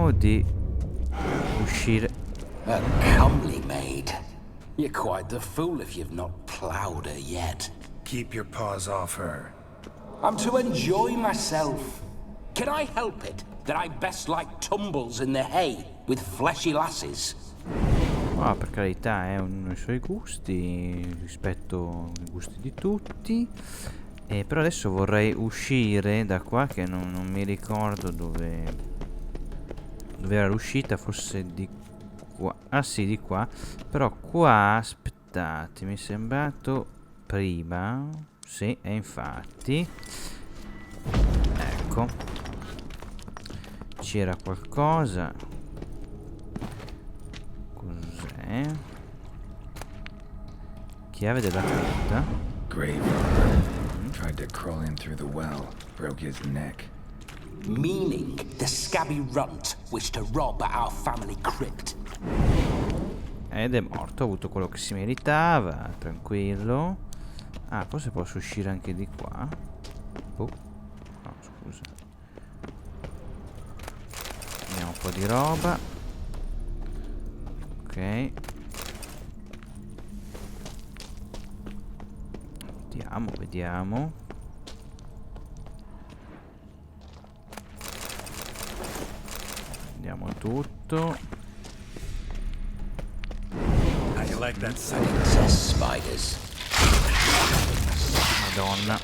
Cerchiamo di uscire. A comely maid. You're quite the fool if you've not plowed her yet. Keep your paws off her. I'm to enjoy myself. Can I help it that I best like tumbles in the hay with fleshy lasses? Ah, per carità, ognuno ha i suoi gusti, rispetto i gusti di tutti. Però adesso vorrei uscire da qua, che non mi ricordo dove era l'uscita, forse di qua. Ah sì, di qua. Però qua, aspettate, mi è sembrato prima. Sì, e infatti ecco, c'era qualcosa. Cos'è? Chiave della cripta. Grave robber. Tried to crawl in through the well. Broke his neck. Meaning the scabby runt wished to rob our family crypt. Ed è morto, ha avuto quello che si meritava, tranquillo. Ah, forse posso uscire anche di qua. Oh, no, scusa. Vediamo un po' di roba. Ok. Vediamo. Vediamo tutto. How you like that sight? Spiders. Madonna.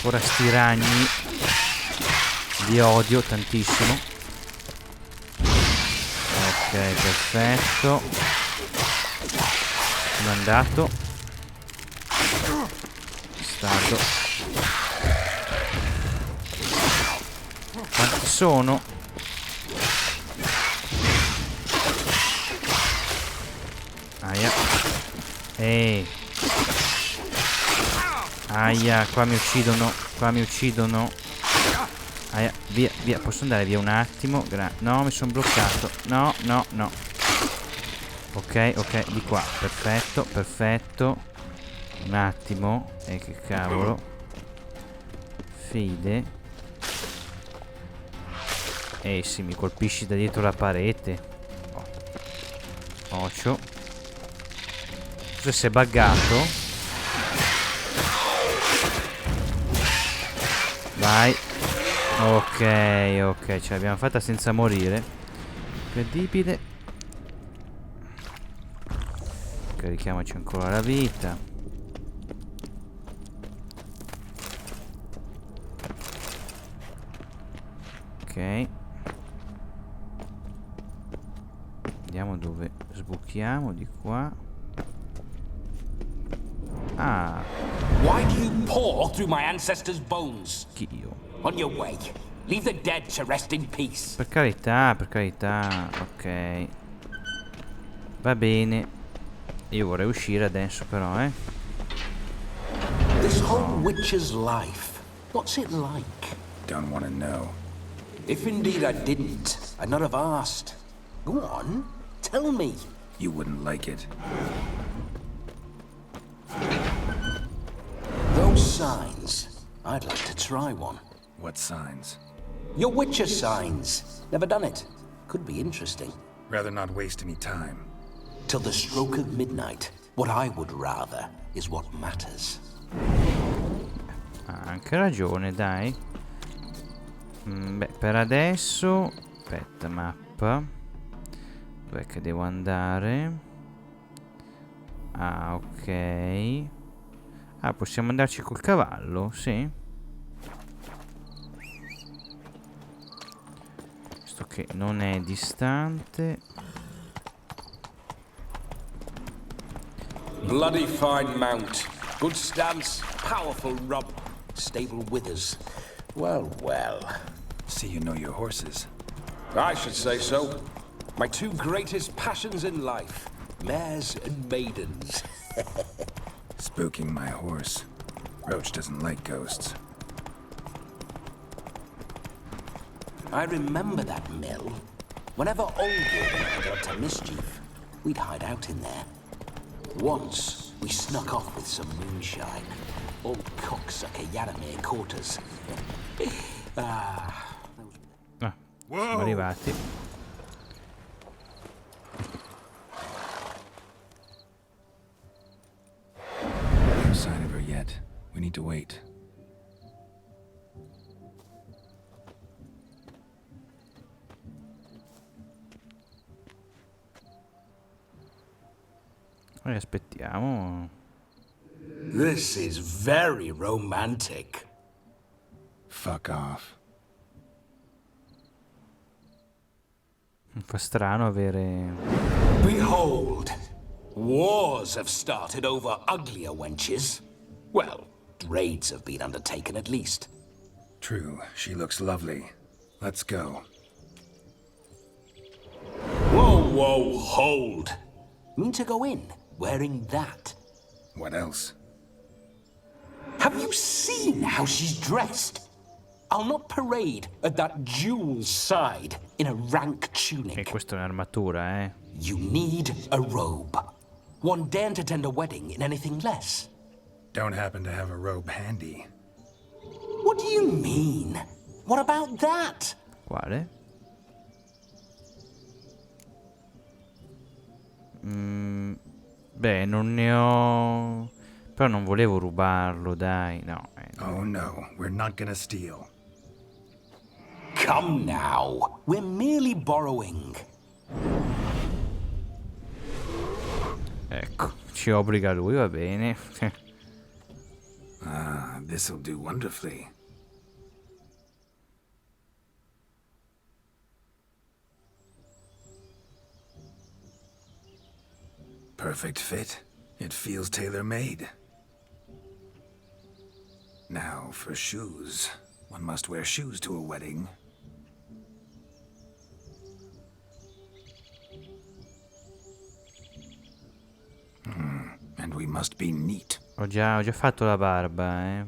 Ora sti ragni li odio tantissimo. Ok, perfetto. Come è andato? Bastardo. Quanti sono? Aia. Ehi. Aia, qua mi uccidono. Aia, via, posso andare via un attimo? No, mi sono bloccato. No. Ok, di qua, perfetto. Un attimo, che cavolo. Fide. Sì, mi colpisci da dietro la parete. Ocio. Cosa si è buggato? Vai. Ok, ce l'abbiamo fatta senza morire. Incredibile. Carichiamoci ancora la vita. Ok. Vediamo dove sbuchiamo di qua. Ah. Why do you paw through my ancestors' bones? Io. On your way. Leave the dead to rest in peace. Per carità. Ok. Va bene. Io vorrei uscire adesso però, This whole witch's life, what's it like? Don't want to know. If indeed I didn't, I'd not have asked. Go on, tell me. You wouldn't like it. Those signs, I'd like to try one. What signs? Your witcher signs. Never done it. Could be interesting. Rather not waste any time. Till the stroke of midnight, what I would rather is what matters. Ha anche ragione, dai. Beh, per adesso. Aspetta, mappa. Dov'è che devo andare? Ah, ok. Ah, possiamo andarci col cavallo? Sì. Visto che non è distante. Bloody fine mount. Good stance, powerful rub. Stable withers. Well. See you know your horses. I should say so. My two greatest passions in life. Mares and maidens. Spooking my horse. Roach doesn't like ghosts. I remember that mill. Whenever old Wood got up to mischief, we'd hide out in there. Once, we snuck off with some moonshine. Old cocksucker Yaramir caught us. Those Siamo arrivati. No sign of her yet. We need to wait. Noi aspettiamo. This is very romantic. Fuck off. Fa strano avere... Behold, wars have started over uglier wenches. Well, raids have been undertaken at least. True, she looks lovely. Let's go. Whoa, hold. Mean to go in wearing that? What else? Have you seen how she's dressed? I'll not parade at that jewel's side in a rank E tunic. questa è un'armatura, eh? You need a robe. One daren't attend a wedding in anything less. Don't happen to have a robe handy. What do you mean? What about that? Quale? Beh, non ne ho... Però non volevo rubarlo, dai, no. Oh no, we're not gonna steal. Come now. We're merely borrowing. Ecco, ci obbliga lui, va bene. Ah, this'll do wonderfully. Perfect fit. It feels tailor-made. Now, for shoes. One must wear shoes to a wedding. And we must be neat. Ho già fatto la barba, eh.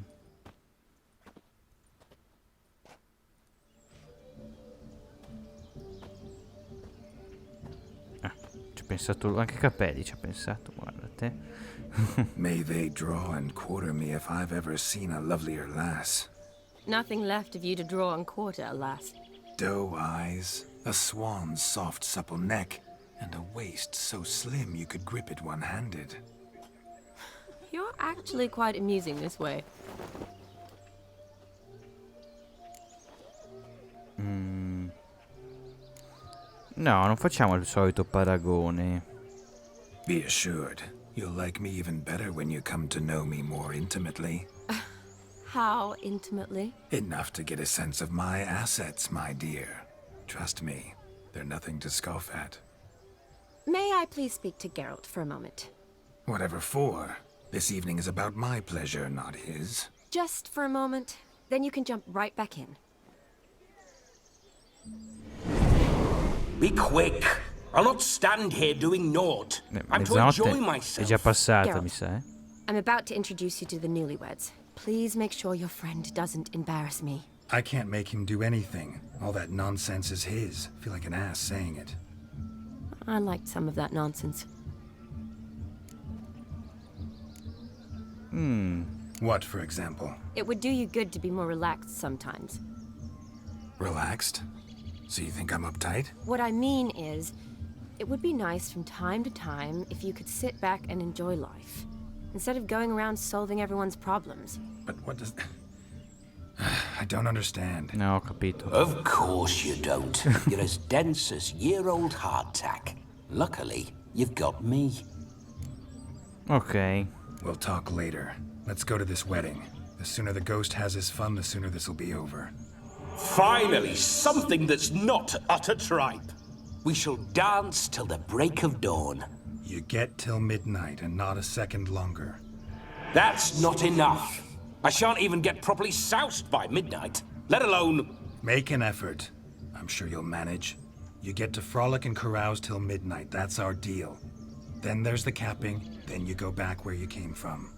Ci ha pensato, anche i capelli ci ha pensato, guarda te. May they draw and quarter me if I've ever seen a lovelier lass. Nothing left of you to draw and quarter, alas. Doe eyes, a swan's soft supple neck, and a waist so slim you could grip it one-handed. You're actually quite amusing this way. No, non facciamo il solito paragone. Be assured, you'll like me even better when you come to know me more intimately. How intimately? Enough to get a sense of my assets, my dear. Trust me, they're nothing to scoff at. May I please speak to Geralt for a moment? Whatever for. This evening is about my pleasure, not his. Just for a moment, then you can jump right back in. Be quick. I'll not stand here doing naught. I'm to enjoy Mezzanotte è myself. già passata, Geralt. mi sa, eh. I'm about to introduce you to the newlyweds. Please make sure your friend doesn't embarrass me. I can't make him do anything. All that nonsense is his. Feel like an ass saying it. I liked some of that nonsense. What, for example? It would do you good to be more relaxed sometimes. Relaxed? So you think I'm uptight? What I mean is, it would be nice from time to time if you could sit back and enjoy life, instead of going around solving everyone's problems. But what does... I don't understand. No, ho capito. Of course you don't. You're as dense as year-old hardtack. Luckily, you've got me. Ok. We'll talk later. Let's go to this wedding. The sooner the ghost has his fun, the sooner this'll be over. Finally, something that's not utter tripe. We shall dance till the break of dawn. You get till midnight and not a second longer. That's not enough. I shan't even get properly soused by midnight, let alone... Make an effort. I'm sure you'll manage. You get to frolic and carouse till midnight. That's our deal. Then there's the capping. Then you go back where you came from.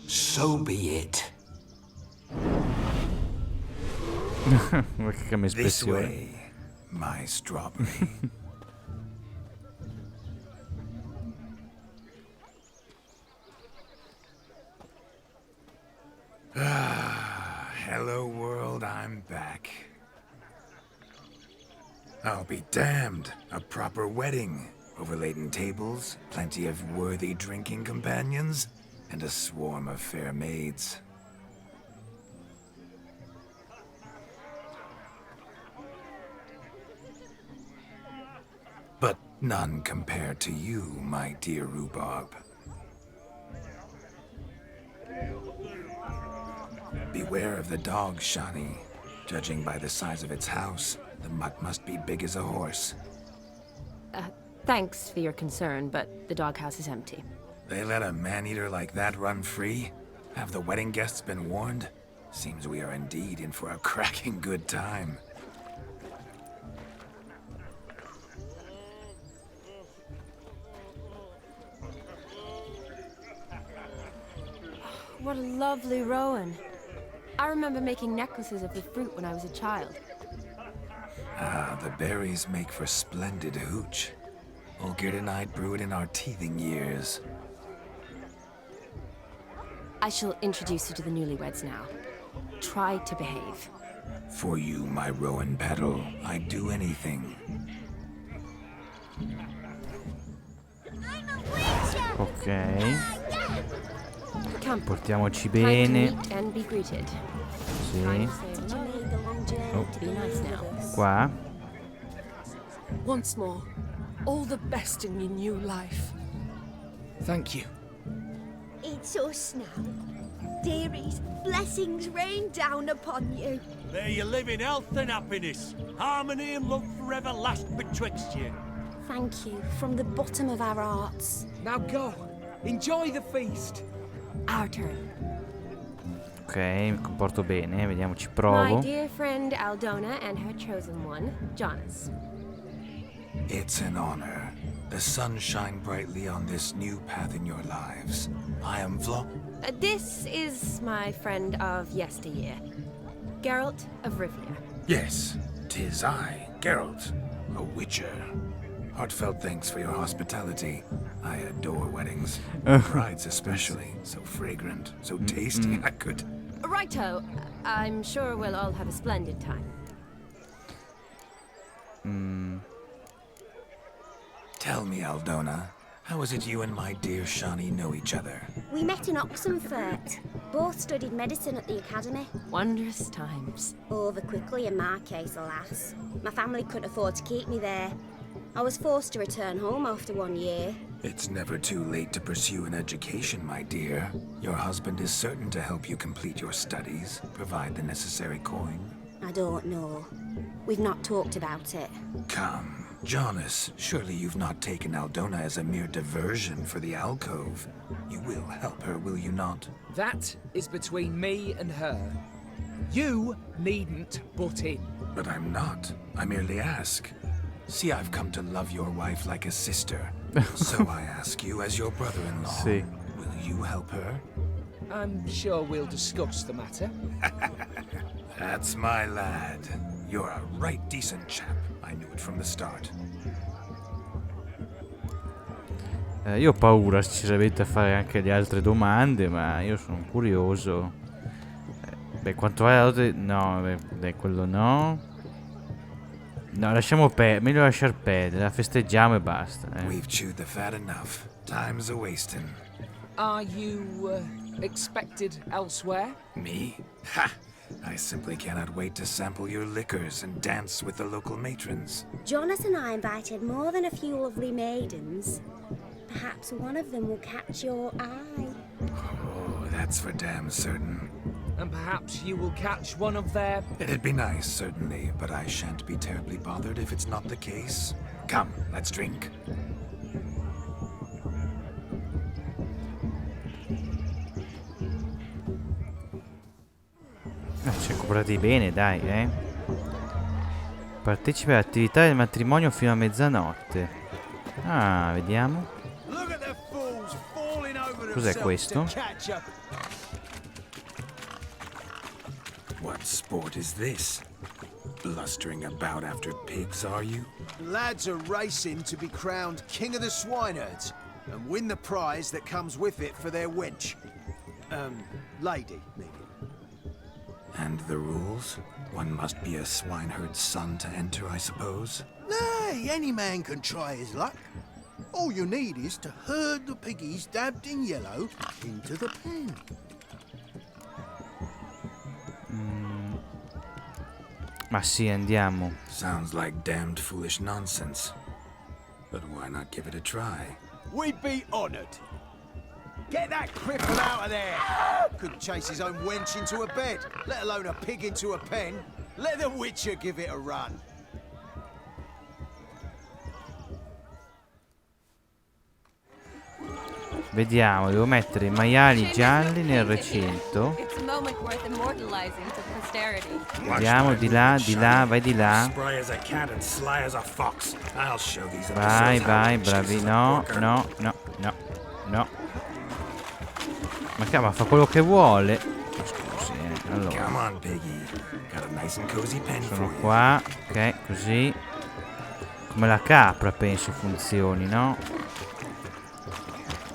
So be it. Ma che cambia This espressione. way, my strawberry. Hello world, I'm back. I'll be damned. A proper wedding. Overladen tables, plenty of worthy drinking companions, and a swarm of fair maids. But none compared to you, my dear rhubarb. Beware of the dog, Shani. Judging by the size of its house, the mutt must be big as a horse. Thanks for your concern, but the doghouse is empty. They let a man-eater like that run free? Have the wedding guests been warned? Seems we are indeed in for a cracking good time. What a lovely rowan. I remember making necklaces of the fruit when I was a child. Ah, the berries make for splendid hooch. Olgerd and I brewed in our teething years. I shall introduce you to the newlyweds now. Try to behave. For you, my rowan petal, I'd do anything. Ok. Come. Portiamoci Time to bene. meet and be greeted. Sì. Time to say hello. Be nice now. Qua. Once more, all the best in your new life. Thank you. It's us now. Dearies, blessings rain down upon you. May you live in health and happiness. Harmony and love forever last betwixt you. Thank you from the bottom of our hearts. Now go. Enjoy the feast. Our turn. Ok, mi comporto bene, vediamo, ci My provo. dear friend Aldona and her chosen one, Jonas. It's an honor. The sun shine brightly on this new path in your lives. I am This is my friend of yesteryear, Geralt of Rivia. Yes, 'tis I, Geralt, a witcher. Heartfelt thanks for your hospitality. I adore weddings. Brides especially. So fragrant, so tasty, I could... Righto, I'm sure we'll all have a splendid time. Tell me, Aldona, how is it you and my dear Shani know each other? We met in Oxenfurt. Both studied medicine at the academy. Wondrous times. Over quickly in my case, alas. My family couldn't afford to keep me there. I was forced to return home after 1 year. It's never too late to pursue an education, my dear. Your husband is certain to help you complete your studies, provide the necessary coin. I don't know. We've not talked about it. Come, Jonas, surely you've not taken Aldona as a mere diversion for the alcove. You will help her, will you not? That is between me and her. You needn't butt in. But I'm not. I merely ask. See, I've come to love your wife like a sister. So I ask you as your brother-in-law. See. Will you help her? I'm sure we'll discuss the matter. That's my lad. You're a right decent chap. I knew it from the start. Io ho paura sinceramente a fare anche le altre domande, ma io sono curioso. Beh, quanto vale la dote? No, beh, quello no. No, lasciamo perdere, meglio lasciar perdere, la festeggiamo e basta. We've chewed the fat enough. Time's a-wasting. Are you expected elsewhere? Me? Ha! I simply cannot wait to sample your liquors and dance with the local matrons. Jonas and I invited more than a few lovely maidens. Perhaps one of them will catch your eye. Oh, that's for damn certain. And perhaps you will catch one of their... It'd be nice, certainly, but I shan't be terribly bothered if it's not the case. Come, let's drink. Ci ha comprati bene, dai, eh. Partecipa alle attività del matrimonio fino a mezzanotte. Ah, vediamo. Cos'è questo? What sport is this? Blustering about after pigs, are you? Lads are racing to be crowned king of the swineherds and win the prize that comes with it for their wench. Lady, maybe. And the rules? One must be a swineherd's son to enter, I suppose? Nay, any man can try his luck. All you need is to herd the piggies dabbed in yellow into the pen. Ma sì, andiamo. Sounds like damned foolish nonsense. But why not give it a try? We'd be honoured. Get that cripple out of there! Couldn't chase his own wench into a bed, let alone a pig into a pen. Let the Witcher give it a run. Vediamo, devo mettere i maiali gialli nel recinto. It's a moment worth immortalizing to posterity. Vediamo, di là, vai di là. Spry as a cat and sly as a fox. I'll show these Vai, imbeciles how vai, to chase bravi. a No, walker. no, no, no, no. Ma cavolo, fa quello che vuole. Scusi, allora. Come on, piggy. Got a nice and cozy pen for Sono you. qua, ok, così. Come la capra penso funzioni, no?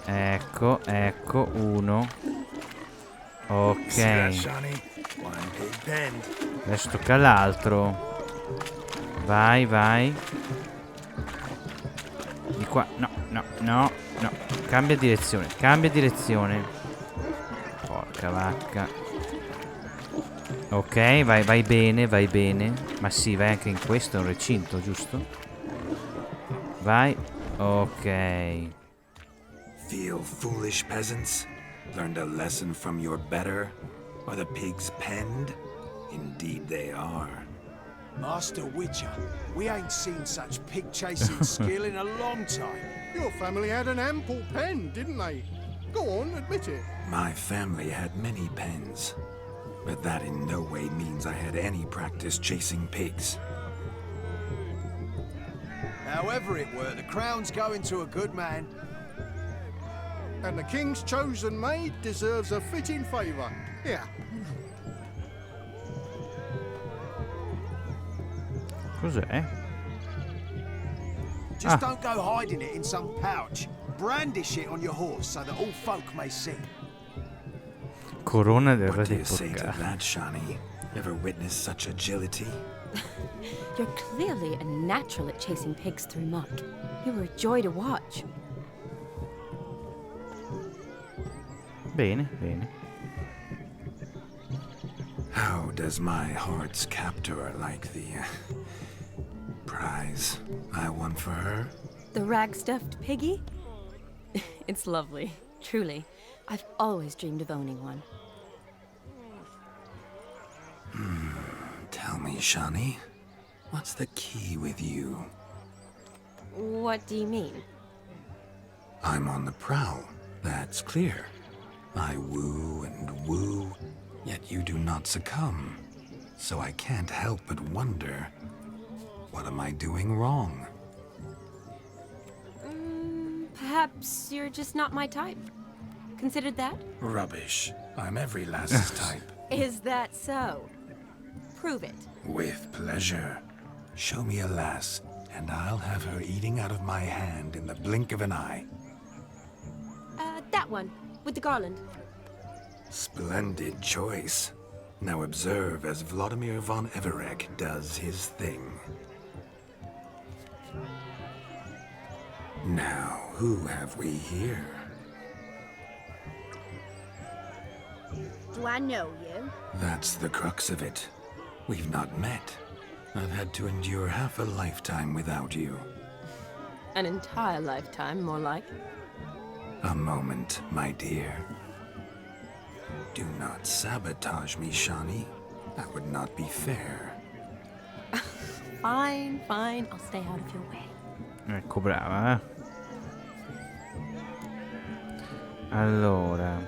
Ecco, ecco, uno. Ok. See that, Shawnee? One big pen. Adesso tocca all'altro. Vai, vai. Di qua, no, no, no, no. Cambia direzione, cambia direzione. Porca vacca. Ok, vai, vai bene, vai bene. Ma sì, vai anche in questo, è un recinto, giusto? Vai. Ok. Feel foolish, peasants? Learned a lesson from your better? Are the pigs penned? Indeed they are. Master Witcher, we ain't seen such pig-chasing skill in a long time. Your family had an ample pen, didn't they? Go on, admit it. My family had many pens, but that in no way means I had any practice chasing pigs. However it were, the crown's going to a good man. And the king's chosen maid deserves a fitting favour. Here. Cos'è? Just don't go hiding it in some pouch. Brandish it on your horse so that all folk may see. Corona del re What do dei you say to porcari. that, Shawnee? Ever witnessed such agility? You're clearly a natural at chasing pigs through muck. You were a joy to watch. Bene, bene. How does my heart's captor like the prize I won for her? The rag-stuffed piggy? It's lovely, truly. I've always dreamed of owning one. Tell me, Shawnee, what's the key with you? What do you mean? I'm on the prowl, that's clear. I woo and woo, yet you do not succumb. So I can't help but wonder, what am I doing wrong? Perhaps you're just not my type. Considered that? Rubbish. I'm every lass's type. Is that so? Prove it. With pleasure. Show me a lass, and I'll have her eating out of my hand in the blink of an eye. That one, with the garland. Splendid choice. Now observe as Vladimir von Everek does his thing. Now, who have we here? Do I know you? That's the crux of it. We've not met. I've had to endure half a lifetime without you. An entire lifetime, more like. A moment, my dear. Do not sabotage me, Shawnee. That would not be fair. Fine, fine. I'll stay out of your way. Ecco, brava, Allora.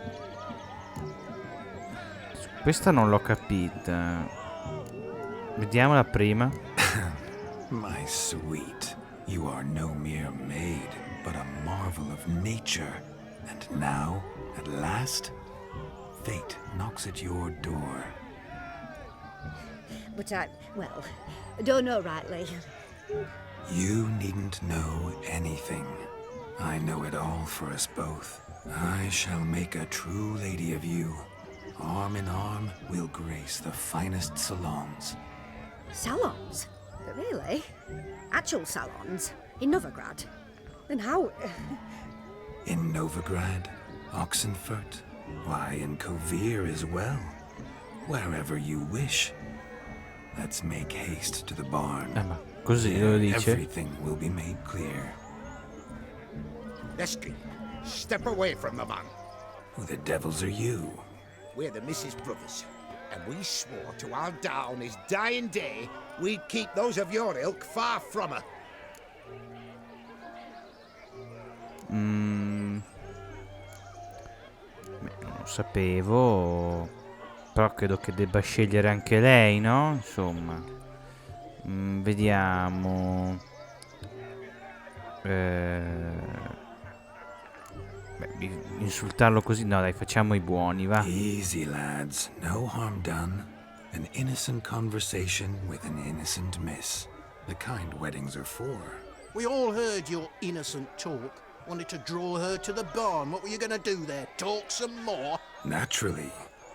Questa non l'ho capita. Vediamola prima. My sweet, you are no mere maid, but a marvel of nature. And now, at last, fate knocks at your door. But well, don't know rightly. You needn't know anything. I know it all for us both. I shall make a true lady of you, arm in arm, we'll grace the finest salons. Salons? Really? Actual salons? In Novigrad? Then how... In Novigrad, Oxenfurt, why, in Kovir as well. Wherever you wish. Let's make haste to the barn. Ma così lo dice. Everything will be made clear. Lesky, step away from the man. Who the devils are you? We're the Mrs. Brothers, and we swore to our da on his dying day we'd keep those of your ilk far from her. Non lo sapevo. Però credo che debba scegliere anche lei, no? Insomma. Vediamo. Insultarlo così? No, dai, facciamo i buoni, va. Easy, lads. No harm done. An innocent conversation with an innocent miss. The kind weddings are for. We all heard your innocent talk. Wanted to draw her to the barn. What were you gonna do there? Talk some more? Naturally,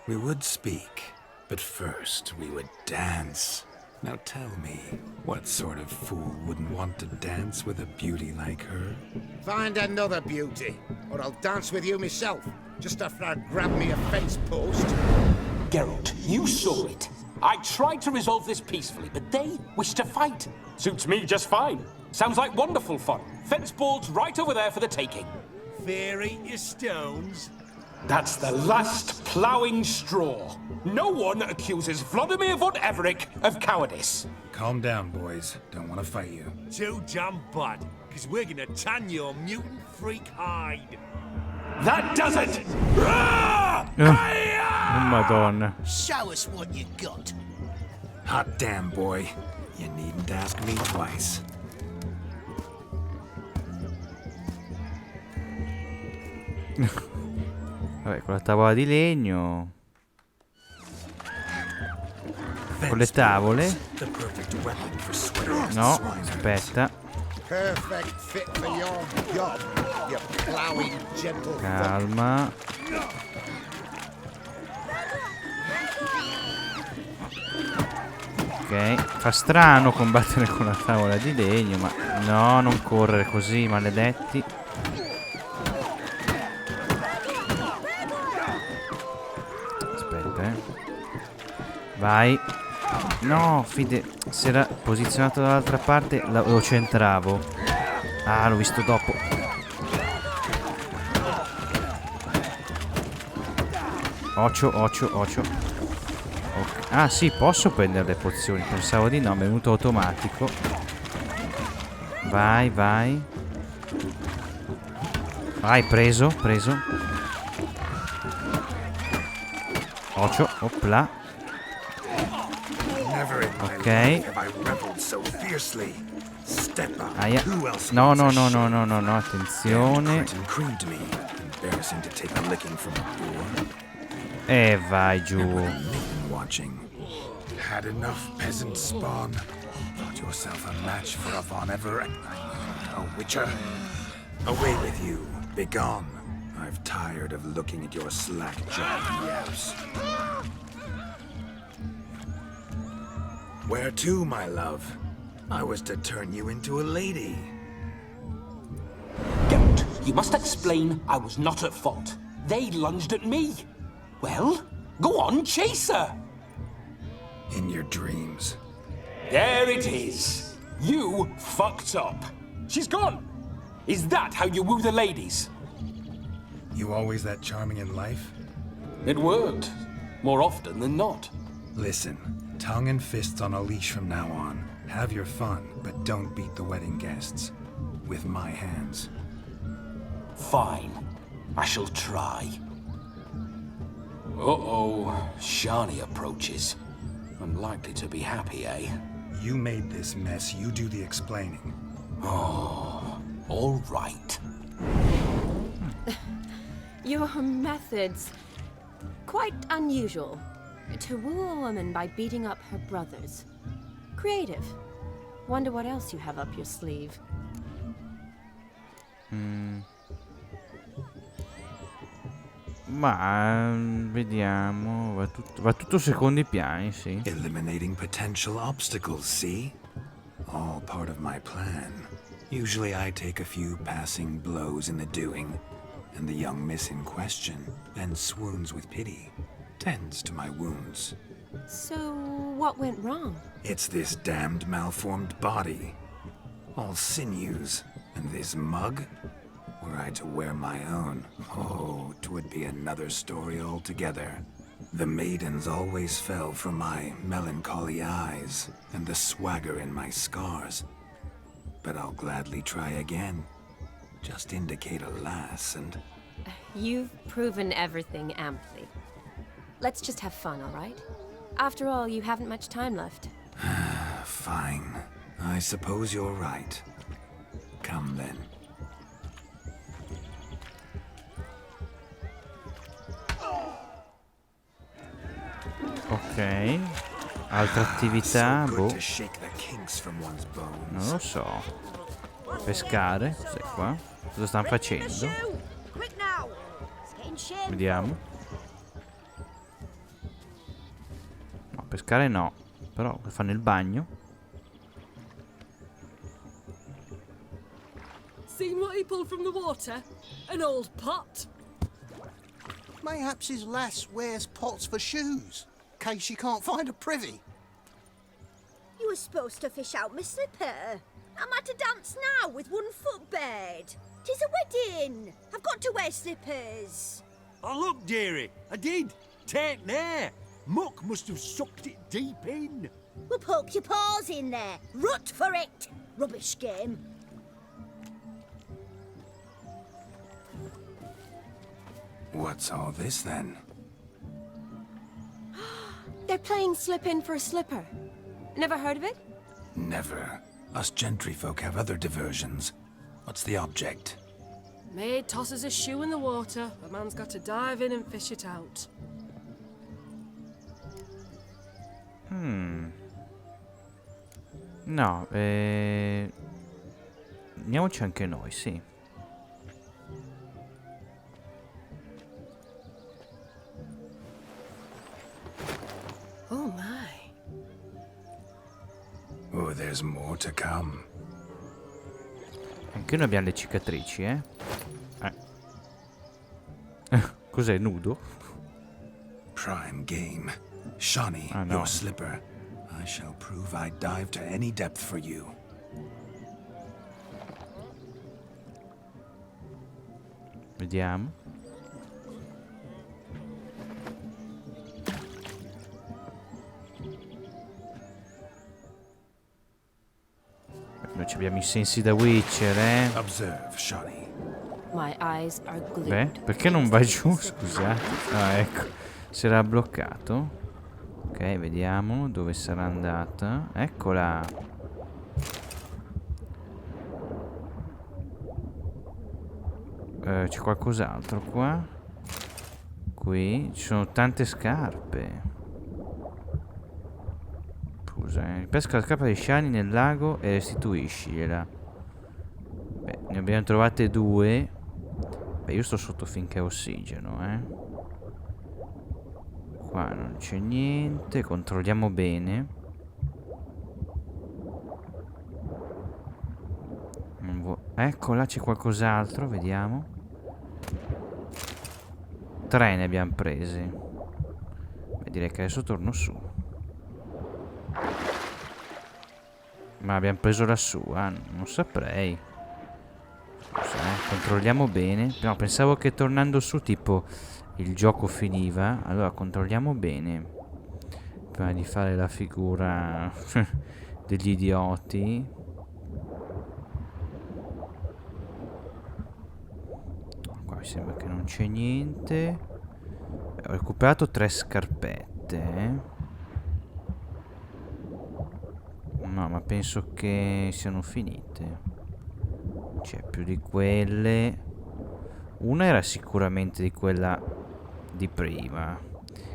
we would speak. But first, we would dance. Now tell me, what sort of fool wouldn't want to dance with a beauty like her? Find another beauty, or I'll dance with you myself, just after I grab me a fence post. Geralt, you saw it. I tried to resolve this peacefully, but they wish to fight. Suits me just fine. Sounds like wonderful fun. Fence boards right over there for the taking. Fear eat your stones. That's the last ploughing straw. No one accuses Vladimir von Everick of cowardice. Calm down, boys. Don't want to fight you. Too damn bad, because we're gonna tan your mutant freak hide. That does it! Madonna. Show us what you got. Hot damn, boy. You needn't ask me twice. Vabbè, con la tavola di legno. Con le tavole. No, aspetta. Perfect fit for your job, you ploughing gentle Calma. Ok, fa strano combattere con la tavola di legno, ma no, non correre così, maledetti. Aspetta, vai. No, fide, se era posizionato dall'altra parte lo centravo. Ah, l'ho visto dopo. Ocio. Okay. Ah sì, posso prendere le pozioni. Pensavo di no, mi è venuto automatico. Vai. Vai, preso. Ocio, opla. Ok. Aia. No, attenzione. E vai giù. Had enough peasant spawn. Thought yourself a match for a Von Everett. A witcher. Away with you. Begone. I've tired of looking at your slack-jawed yaps. Where to, my love? I was to turn you into a lady. Geralt, you must explain I was not at fault. They lunged at me. Well, go on, chase her. In your dreams. There it is. You fucked up. She's gone. Is that how you woo the ladies? You always that charming in life? It worked. More often than not. Listen, tongue and fists on a leash from now on. Have your fun, but don't beat the wedding guests. With my hands. Fine. I shall try. Uh-oh. Shani approaches. Unlikely to be happy, eh? You made this mess. You do the explaining. Oh, all right. Your methods, quite unusual. To woo a woman by beating up her brothers. Creative. Wonder what else you have up your sleeve. Ma vediamo, va tutto secondo i piani, sì. Eliminating potential obstacles, see? All part of my plan. Usually I take a few passing blows in the doing, and the young miss in question then swoons with pity, tends to my wounds. So, what went wrong? It's this damned malformed body. All sinews, and this mug? Were I to wear my own, oh, 'twould be another story altogether. The maidens always fell from my melancholy eyes and the swagger in my scars. But I'll gladly try again. Just indicate a lass and... You've proven everything amply. Let's just have fun, all right? After all, you haven't much time left. Fine. I suppose you're right. Come then. Ok. Altra attività, So boh. good to shake the kinks from one's bones. Non lo so. Pescare, cos'è qua? Cosa stanno facendo? Quick now. It's getting shameful. Vediamo. No, pescare no. Però fanno il bagno. Seen what he pulled from the water? An old pot. Mayhaps his lass wears pots for shoes, case she can't find a privy. You were supposed to fish out my slipper. I'm at a dance now with one foot bared. 'Tis a wedding. I've got to wear slippers. Oh, look, dearie, I did. Take there. Muck must have sucked it deep in. Well, poke your paws in there. Rut for it. Rubbish game. What's all this then? They're playing slip in for a slipper. Never heard of it? Never. Us gentry folk have other diversions. What's the object? Maid tosses a shoe in the water. A man's got to dive in and fish it out. No, andiamoci anche noi, sì. Oh my. Oh, there's more to come. Anche noi abbiamo le cicatrici, eh. Cos'è, nudo? Prime game. Shawnee, Ah, no. your slipper. I shall prove I dive to any depth for you. Vediamo. Noi ci abbiamo i sensi da Witcher, eh. Observe, Shawnee. My eyes are glued. Beh, perché non va giù, scusate? Ah, ecco. Si era bloccato. Ok, vediamo dove sarà andata. Eccola. C'è qualcos'altro qua? Qui ci sono tante scarpe. Scusa, pesca la scarpa dei sciani nel lago e restituiscigliela. Beh, ne abbiamo trovate 2. Beh, io sto sotto finché è ossigeno, eh. Qua non c'è niente. Controlliamo bene. Ecco, là c'è qualcos'altro. Vediamo. 3 ne abbiamo presi. Beh, direi che adesso torno su. Ma abbiamo preso lassù. Non saprei. Controlliamo bene. No, pensavo che tornando su tipo il gioco finiva. Allora controlliamo bene prima di fare la figura degli idioti. Qua mi sembra che non c'è niente. Ho recuperato 3 scarpette, No, ma penso che siano finite. C'è più di quelle. Una era sicuramente di quella di prima,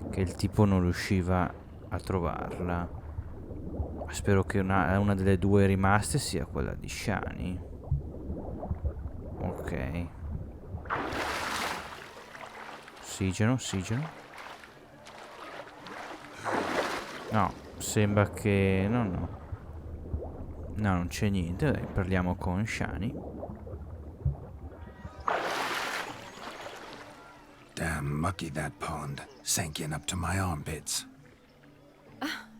che il tipo non riusciva a trovarla. Ma spero che una delle 2 rimaste sia quella di Shani. Ok. Ossigeno. No, sembra che... No, non c'è niente. Dai, parliamo con Shani. Damn mucky that pond, sank in up to my armpits.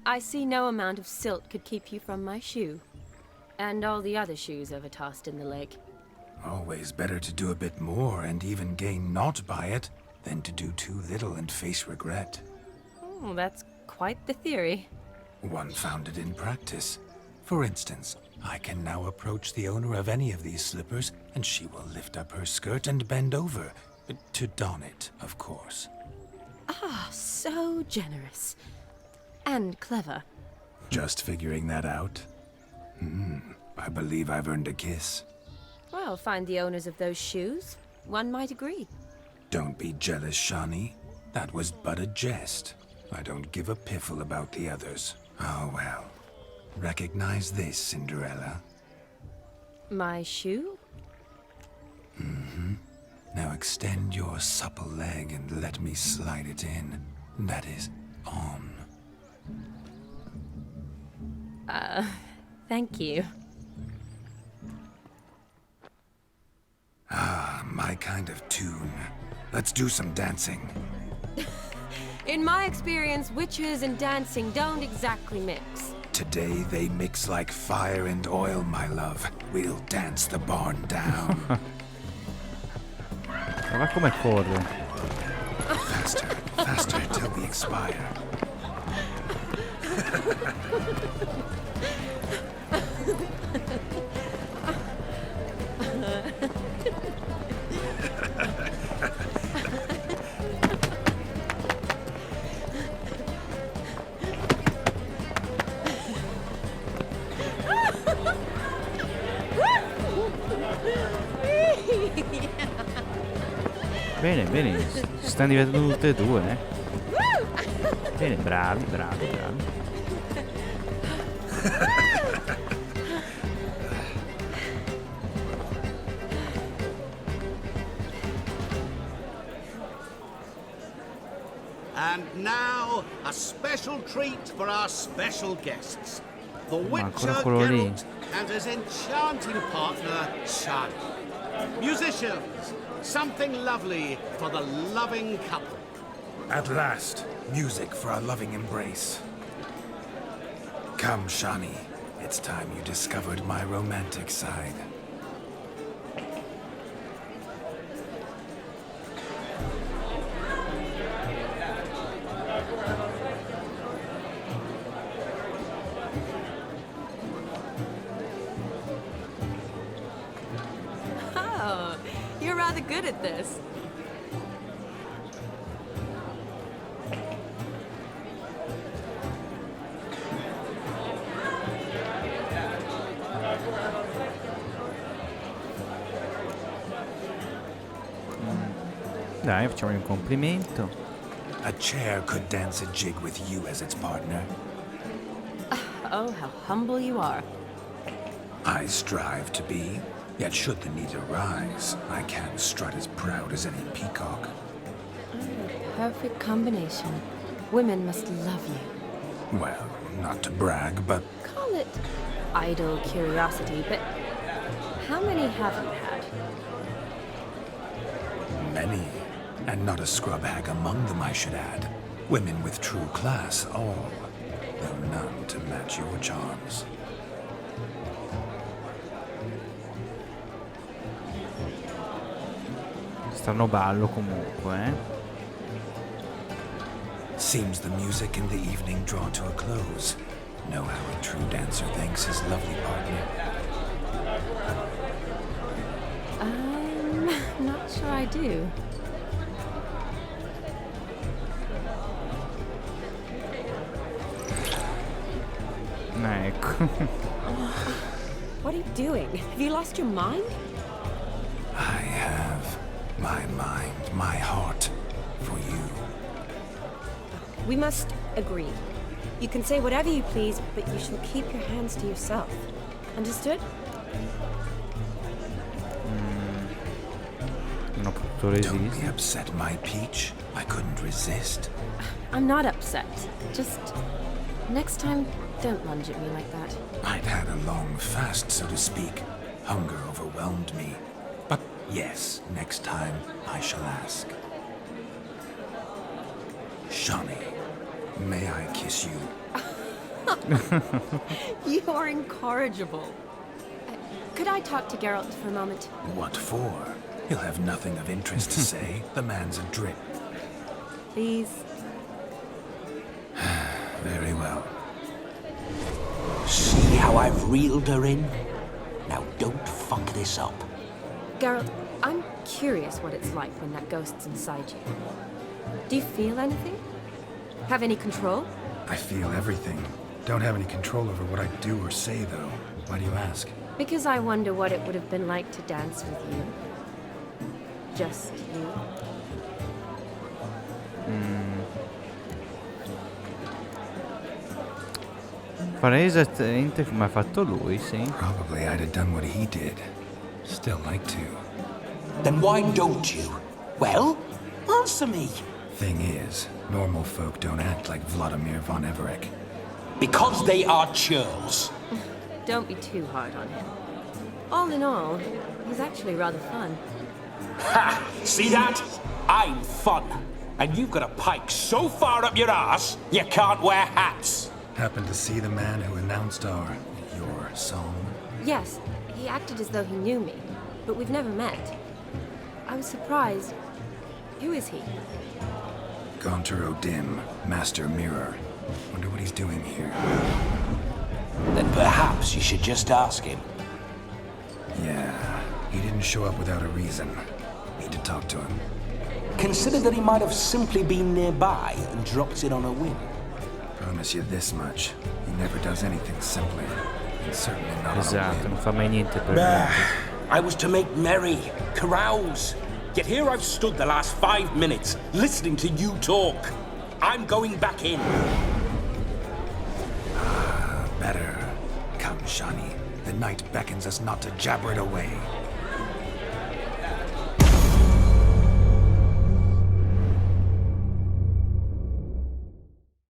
I see no amount of silt could keep you from my shoe. And all the other shoes overtossed in the lake. Always better to do a bit more and even gain naught by it than to do too little and face regret. Oh, that's quite the theory. One founded in practice. For instance, I can now approach the owner of any of these slippers and she will lift up her skirt and bend over. To don it, of course. Ah, so generous. And clever. Just figuring that out? I believe I've earned a kiss. Well, find the owners of those shoes. One might agree. Don't be jealous, Shani. That was but a jest. I don't give a piffle about the others. Oh well. Recognize this, Cinderella. My shoe? Now extend your supple leg and let me slide it in. That is, on. Thank you. Ah, my kind of tune. Let's do some dancing. In my experience, witches and dancing don't exactly mix. Today they mix like fire and oil, my love. We'll dance the barn down. Guarda come corre. Faster till we expire. Bene, si stanno divertendo tutte e due, eh. Bene, bravi. And now, a special treat for our special guests. The Witcher Geralt and his enchanting partner, Shani. Musicians, something lovely for the loving couple. At last, music for a loving embrace. Come, Shani. It's time you discovered my romantic side. Oh, you're rather good at this. Dai, facciamo un complimento. A chair could dance a jig with you as its partner. Oh, how humble you are. I strive to be, yet should the need arise, I can strut as proud as any peacock. Perfect combination. Women must love you. Well, not to brag, but Call it idle curiosity, but how many have you had? many. And not a scrub hag among them, I should add. Women with true class, all. Though none to match your charms. Strano ballo comunque, eh? Seems the music in the evening draw to a close. Know how a true dancer thanks his lovely partner. Not sure I do. Ecco. What are you doing? Have you lost your mind? I have my mind, my heart for you. We must agree. You can say whatever you please, but you shall keep your hands to yourself. Understood? Non ho tutto Don't resiste. be upset, my peach. I couldn't resist. I'm not upset. Just next time, don't lunge at me like that. I'd had a long fast, so to speak. Hunger overwhelmed me. But yes, next time I shall ask. Shawnee, may I kiss you? You are incorrigible. Could I talk to Geralt for a moment? What for? He'll have nothing of interest to say. The man's adrift. Please. Very well. See how I've reeled her in? Now don't fuck this up. Geralt, I'm curious what it's like when that ghost's inside you. Do you feel anything? Have any control? I feel everything. Don't have any control over what I do or say, though. Why do you ask? Because I wonder what it would have been like to dance with you. Just you. Farei esattamente come ha fatto lui, sì. Probably I'd have done what he did. Still like to. Then why don't you? Well, answer me. Thing is, normal folk don't act like Vladimir von Everek. Because they are churls. Don't be too hard on him. All in all, he's actually rather fun. Ha! See that? I'm fun. And you've got a pike so far up your ass, you can't wear hats. Happened to see the man who announced your song? Yes, he acted as though he knew me, but we've never met. I was surprised. Who is he? Gaunter O'Dim, Master Mirror. Wonder what he's doing here. Then perhaps you should just ask him. Yeah, he didn't show up without a reason. Need to talk to him. Consider that he might have simply been nearby and dropped in on a whim. Promise you this much. He never does anything simply. And certainly not Esatto, on non fa mai niente per Bah, niente. I was to make merry, carouse. Yet here I've stood the last 5 minutes, listening to you talk. I'm going back in. Better. Come, Shani. The night beckons us not to jabber it away.